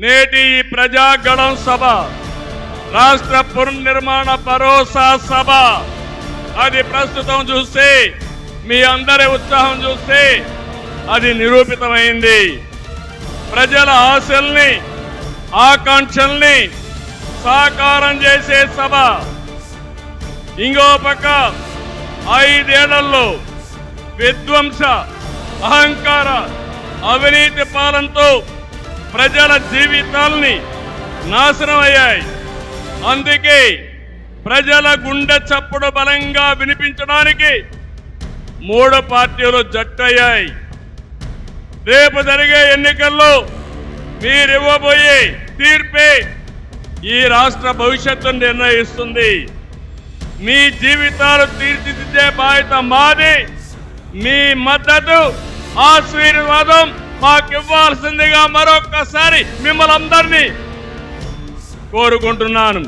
నేటి ఈ ప్రజాగళం సభ రాష్ట్ర పునర్నిర్మాణ భరోసా సభ. అది ప్రస్తుతం చూస్తే మీ అందరి ఉత్సాహం చూస్తే అది నిరూపితమైంది. ప్రజల ఆశల్ని ఆకాంక్షల్ని సాకారం చేసే సభ. ఇంకో పక్క 5 ఏళ్లలో విధ్వంస అహంకార అవినీతి పాలనతో ప్రజల జీవితాల్ని నాశనం అయ్యాయి. అందుకే ప్రజల గుండె చప్పుడు బలంగా వినిపించడానికి 3 పార్టీలు జట్టయ్యాయి. రేపు జరిగే ఎన్నికల్లో మీరివ్వబోయే తీర్పే ఈ రాష్ట్ర భవిష్యత్తును నిర్ణయిస్తుంది. మీ జీవితాలు తీర్చిదిద్దే బాధ్యత మాది. మీ మద్దతు ఆశీర్వాదం మాకివ్వాల్సిందిగా మరొక్కసారి మిమ్మల్ని అందరినీ కోరుకుంటున్నాను.